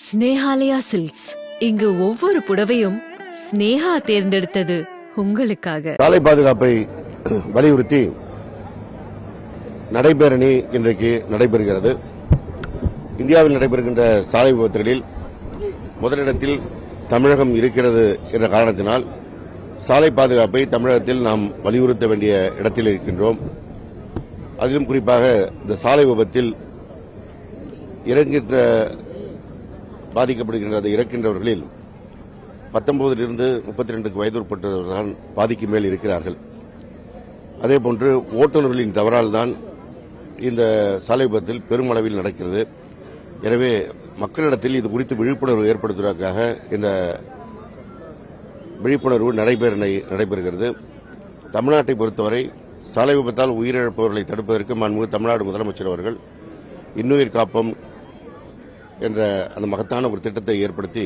Snehalaya silks. இங்கு ஒவ்வொரு புடவையும் ஸ்னேகா தேர்ந்தெடுத்தது உங்களுக்காக. சாலை பாதுகாப்பை வலியுறுத்தி நடைபேரணி இன்றைக்கு நடைபெறுகிறது. இந்தியாவில் நடைபெறுகின்ற சாலை விபத்துகளில் முதலிடத்தில் தமிழகம் இருக்கிறது என்ற காரணத்தினால் சாலை பாதுகாப்பை தமிழகத்தில் நாம் வலியுறுத்த வேண்டிய இடத்தில் இருக்கின்றோம். அதிலும் குறிப்பாக இந்த சாலை விபத்தில் இறக்கின்றவர்களில் 19 to 32 வயதுட்பட்டவர்கள்தான் பாதிக்கு மேல் இருக்கிறார்கள். அதேபோன்று ஓட்டுநர்களின் தவறால் தான் இந்த சாலை விபத்தில் பெருமளவில் நடக்கிறது. எனவே மக்களிடத்தில் இது குறித்து விழிப்புணர்வு ஏற்படுத்துவதற்காக இந்த விழிப்புணர்வு நடைபெறுகிறது. தமிழ்நாட்டை பொறுத்தவரை சாலை விபத்தால் உயிரிழப்பவர்களை தடுப்பதற்கு மாண்புமிகு தமிழ்நாடு முதலமைச்சர் அவர்கள் இன்னுயிர் காப்போம் என்ற அந்த மகத்தான ஒரு திட்டத்தை ஏற்படுத்தி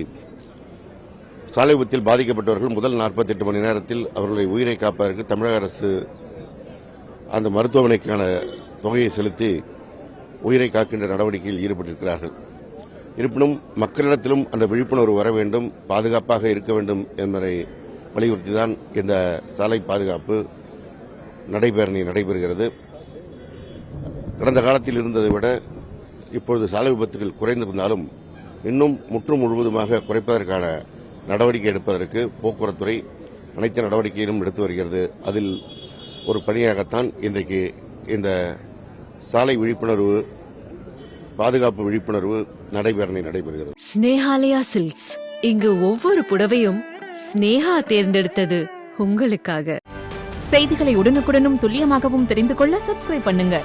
சாலை விபத்தில் பாதிக்கப்பட்டவர்கள் முதல் 48 மணி நேரத்தில் அவர்களை உயிரை காப்பதற்கு தமிழக அரசு அந்த மருத்துவமனைக்கான தொகையை செலுத்தி உயிரை காக்கின்ற நடவடிக்கையில் ஈடுபட்டிருக்கிறார்கள். இருப்பினும் மக்களிடத்திலும் அந்த விழிப்புணர்வு வர வேண்டும், பாதுகாப்பாக இருக்க வேண்டும் என்பதை வலியுறுத்திதான் இந்த சாலை பாதுகாப்பு நடைபேரணி நடைபெறுகிறது. கடந்த காலத்தில் இருந்ததை விட இப்பொழுது சாலை விபத்துகள் குறைந்திருந்தாலும் இன்னும் முழுவதுமாக குறைப்பதற்கான நடவடிக்கை எடுப்பதற்கு போக்குவரத்துறை அனைத்து நடவடிக்கையிலும் எடுத்து வருகிறது. அதில் ஒரு பணியாகத்தான் இன்றைக்கு இந்த சாலை விழிப்புணர்வு பாதுகாப்பு விழிப்புணர்வு நடைபெறணி நடைபெறுகிறது. ஸ்னேஹாலயா சில்க்ஸ். இங்கு ஒவ்வொரு புடவையும் ஸ்னேகா தேர்ந்தெடுத்தது உங்களுக்காக. செய்திகளை உடனுக்குடனும் துல்லியமாகவும் தெரிந்து கொள்ள சப்ஸ்கிரைப் பண்ணுங்க.